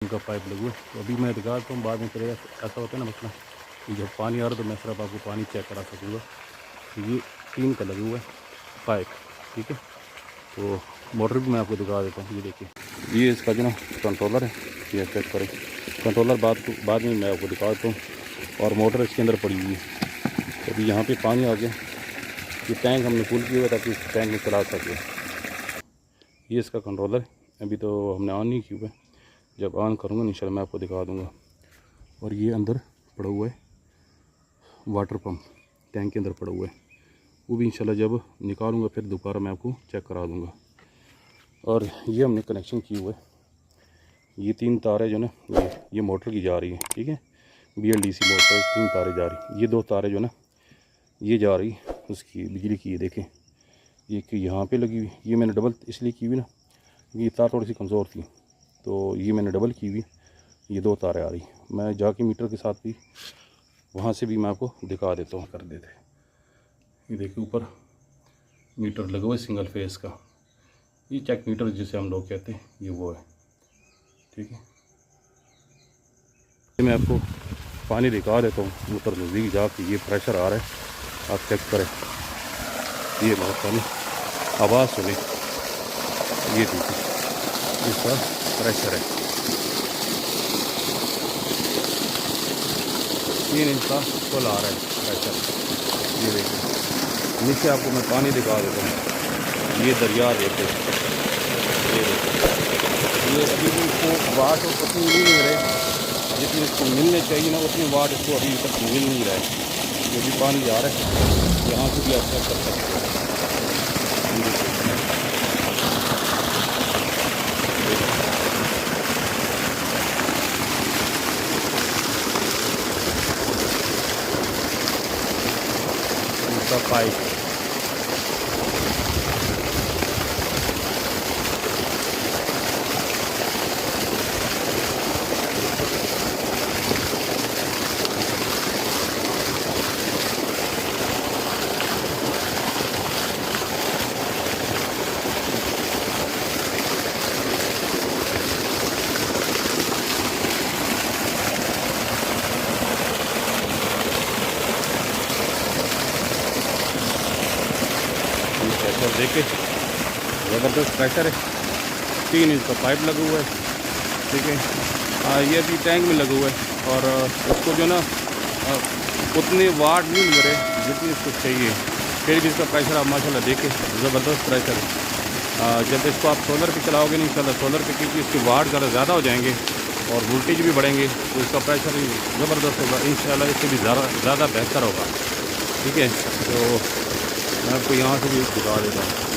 उनका पाइप लगा हुआ है। तो अभी मैं दिखाता हूँ, बाद में फिर ऐसा होता है ना मसला कि जब पानी आ रहा है तो मैं सिर्फ आपको पानी चेक करा सकूँगा। ये 3 का लगा हुआ है पाइप, ठीक है। तो मोटर भी मैं आपको दिखा देता हूँ। ये देखिए, ये इसका जो ना कंट्रोलर है, ये चेक करें। कंट्रोलर बाद में मैं आपको दिखा देता हूँ। और मोटर इसके अंदर पड़ी हुई है। तो अभी यहाँ पे पानी आ गया, ये टैंक हमने फुल किया हुआ ताकि इस टैंक में चला सके। ये इसका कंट्रोलर है, अभी तो हमने ऑन नहीं किया हुआ है, जब ऑन करूँगा इंशाल्लाह मैं आपको दिखा दूँगा। और ये अंदर पड़ा हुआ है वाटर पम्प, टैंक के अंदर पड़ा हुआ है, वो भी इंशाल्लाह जब निकालूँगा फिर दोबारा मैं आपको चेक करा दूँगा। और ये हमने कनेक्शन किया हुआ है, ये 3 तारें जो ना ये मोटर की जा रही है, ठीक है। BLDC मोटर 3 तारें जा रही, ये 2 तारें जो ना ये जा रही उसकी बिजली की। ये देखें, एक यहाँ पे लगी हुई, ये मैंने डबल इसलिए की हुई ना, ये तार थोड़ी सी कमज़ोर थी तो ये मैंने डबल की हुई। ये 2 तारें आ रही, मैं जाके मीटर के साथ भी वहाँ से भी मैं आपको दिखा देता हूँ, कर देते। ये देखिए ऊपर मीटर लगा हुआ है सिंगल फेस का, ये चेक मीटर जिसे हम लोग कहते हैं, ये वो है, ठीक है। मैं आपको पानी दिखा देता हूँ ऊपर नज़दीक जाके, ये प्रेशर आ रहा है, आप चेक करें। ये बहुत पानी आवाज़ सुने, ये देखिए इसका प्रेशर है 3 इंच का फुल आ रहा है प्रेशर। ये देखिए नीचे आपको मैं पानी दिखा देता हूँ, ये दरिया देखते, ये देखिए, ये अभी भी इसको वाट उतनी नहीं मिल रहे जितनी इसको मिलने चाहिए ना, उतनी वाट इसको अभी तक मिल नहीं रहा है। जो भी पानी जा रहा है यहाँ से भी आप चेक कर सकते हैं। इसका पाइप प्रेशर देखे, ज़बरदस्त प्रेशर है, 3 इंच का पाइप लगा हुआ है, ठीक है। ये भी टैंक में लगा हुआ है और उसको जो ना उतने वाट नहीं मिल रहे जितनी इसको चाहिए, फिर भी इसका प्रेशर आप माशाल्लाह देखें ज़बरदस्त प्रेशर है। जब इसको आप सोलर पे चलाओगे नहीं इंशाल्लाह, सोलर पे क्योंकि इसके वाट ज़्यादा हो जाएंगे और वोल्टेज भी बढ़ेंगे तो इसका प्रेशर ज़बरदस्त होगा इंशाल्लाह, इससे भी ज़्यादा बेहतर होगा, ठीक है। तो मैं आपको यहाँ से भी दिखा देता हूँ।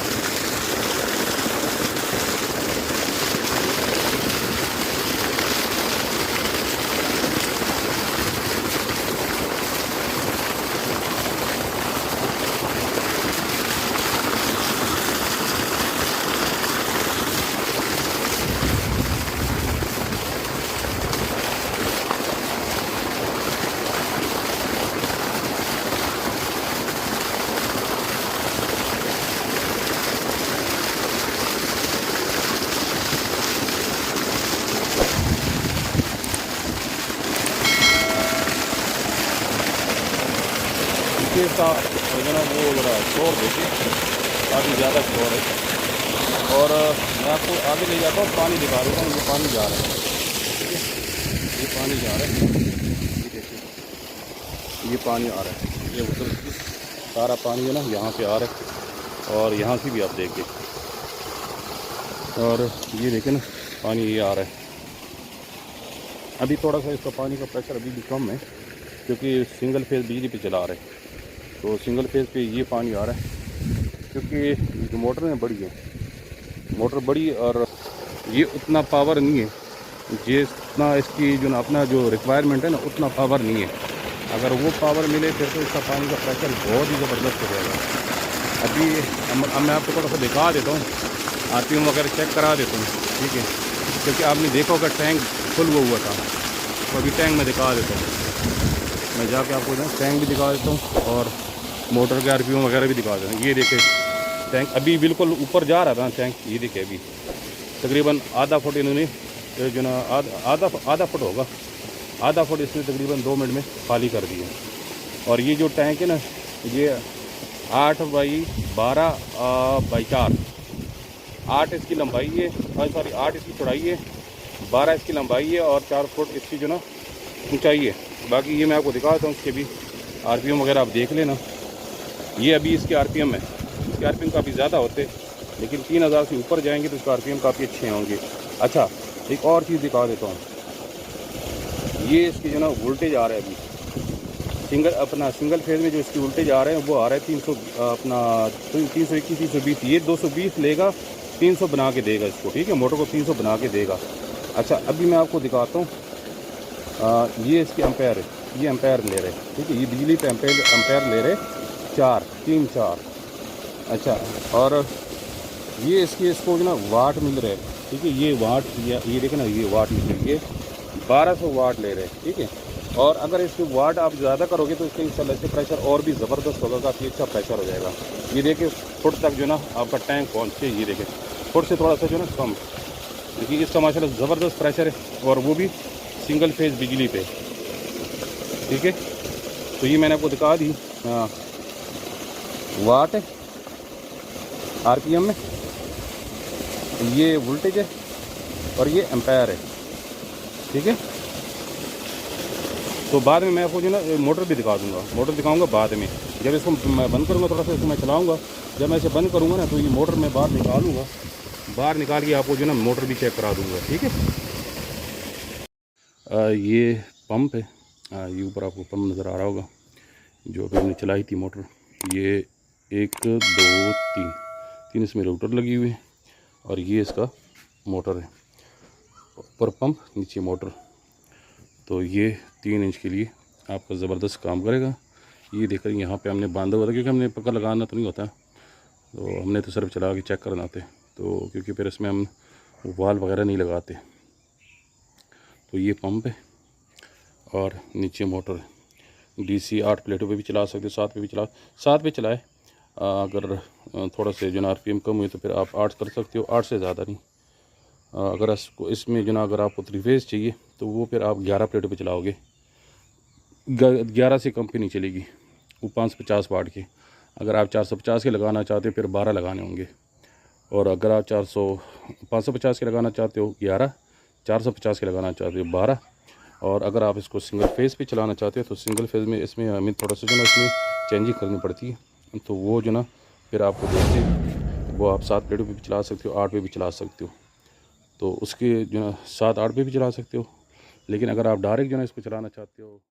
इसका जो ना वो ज़रा शोर देखिए, काफ़ी ज़्यादा शोर है। और मैं आपको आगे ले जाता हूँ, पानी दिखा देता हूँ। ये पानी जा रहा है, ठीक है, ये पानी जा रहा है, ये देखिए ये पानी आ रहा है, ये उधर सारा पानी है ना यहाँ पे आ रहा है और यहाँ से भी आप देखिए, और ये देखिए ना पानी ये आ रहा है। अभी थोड़ा सा इसका पानी का प्रेशर अभी भी कम है क्योंकि सिंगल फेज बिजली पे चला रहे हैं, तो सिंगल फेज पे ये पानी आ रहा है क्योंकि जो मोटर है बड़ी है, मोटर बड़ी और ये उतना पावर नहीं है, जितना इसकी जो ना अपना जो रिक्वायरमेंट है ना उतना पावर नहीं है। अगर वो पावर मिले फिर तो इसका पानी का प्रेशर बहुत ही ज़बरदस्त हो जाएगा। अभी मैं आपको थोड़ा सा दिखा देता हूँ, RPM वगैरह चेक करा देता हूँ, ठीक है, क्योंकि आपने देखा होगा टैंक फुल हुआ था, तो अभी टैंक में दिखा देता हूँ, मैं जाके आपको ना टैंक भी दिखा देता हूँ और मोटर के RPM वगैरह भी दिखा देता हूँ। ये देखे टैंक अभी बिल्कुल ऊपर जा रहा था टैंक, ये देखे अभी तकरीबन आधा फुट इन्होंने जो ना आधा फुट होगा, आधा फुट इसने तकरीबन 2 मिनट में खाली कर दिया। और ये जो टैंक है ना, ये 8x12/4, 8 इसकी लंबाई है, सॉरी 8 इसकी चौड़ाई है, 12 इसकी लंबाई है और 4 फुट इसकी जो ना ऊंचाई है। बाकी ये मैं आपको दिखाता हूँ, इसके भी आरपीएम वगैरह आप देख लेना। ये अभी इसके आरपीएम है, इसके आरपीएम काफ़ी ज़्यादा होते, लेकिन 3000 से ऊपर जाएंगे तो इसका आरपीएम काफ़ी अच्छे होंगे। अच्छा, एक और चीज़ दिखा देता हूँ, ये इसकी जो ना वोल्टेज आ रहा है अभी सिंगल फेज में जो इसकी वोल्टेज आ रहे हैं वो आ रहा है 321 320। ये 220 लेगा, 300 बना के देगा इसको, ठीक है, मोटर को 300 बना के देगा। अच्छा, अभी मैं आपको दिखाता हूँ, ये इसके एम्पेयर है, ये एम्पेयर ले रहे, ठीक है, ये बिजली पे एम्पेयर ले रहे 4। अच्छा, और ये इसको जो ना वाट मिल रहे, ठीक है, ये वाट, ये देखें ना, ये वाट मिल रही है, 1200 वाट ले रहे, ठीक है। और अगर इसके वाट आप ज़्यादा करोगे तो इसके इंशाल्लाह से प्रेशर और भी ज़बरदस्त होगा, काफ़ी अच्छा प्रेशर हो जाएगा। ये देखिए फुट तक जो ना आपका टैंक पहुँचे, ये देखें फुट से थोड़ा सा जो ना कम, देखिए इसका माशाल्लाह ज़बरदस्त प्रेशर है, और वो भी सिंगल फेज बिजली पे, ठीक है। तो ये मैंने आपको दिखा दी वाट है, आरपीएम में, ये वोल्टेज है और ये एम्पायर है, ठीक है। तो बाद में मैं आपको जो ना मोटर भी दिखा दूंगा, मोटर दिखाऊंगा बाद में, जब इसको मैं बंद करूंगा, थोड़ा सा इसको मैं चलाऊंगा। जब मैं इसे बंद करूंगा ना तो ये मोटर मैं बाहर निकालूंगा, बाहर निकाल के आपको जो ना मोटर भी चेक करा दूंगा, ठीक है। ये पंप है, ये ऊपर आपको पंप नज़र आ रहा होगा, जो अभी हमने चलाई थी मोटर। ये 1 2 3 इसमें रोटर लगी हुई है, और ये इसका मोटर है, ऊपर पंप नीचे मोटर। तो ये 3 इंच के लिए आपका ज़बरदस्त काम करेगा। ये देख रहे हैं यहाँ पे हमने बांधा हुआ था, क्योंकि हमने पक्का लगाना तो नहीं होता, तो हमने तो सिर्फ चला के चेक करना थे, तो क्योंकि फिर इसमें हम वाल वगैरह नहीं लगाते। तो ये पंप है और नीचे मोटर है, DC 8 प्लेटों पे भी चला सकते, 7 पे चलाए। अगर थोड़ा से जो ना RPM कम हुई तो फिर आप 8 कर सकते हो, 8 से ज़्यादा नहीं। अगर इसमें जो ना अगर आपको 3 फेज़ चाहिए तो वो फिर आप 11 प्लेटों पे चलाओगे, 11 से कम पे नहीं चलेगी, वो 550 वाट की। अगर आप 450 के लगाना चाहते हो फिर 12 लगाने होंगे, और अगर आप 550 के लगाना चाहते हो 11, 450 के लगाना चाहते हो 12। और अगर आप इसको सिंगल फेज़ पे चलाना चाहते हो तो सिंगल फेज़ में इसमें हमें थोड़ा सा जो ना इसमें चेंजिंग करनी पड़ती है, तो वो जो ना फिर आपको देखते वो आप 7 प्लेटों पे भी चला सकते हो, 8 पे भी चला सकते हो। तो उसके जो ना 7 8 पे भी चला सकते हो, लेकिन अगर आप डायरेक्ट जो ना इसको चलाना चाहते हो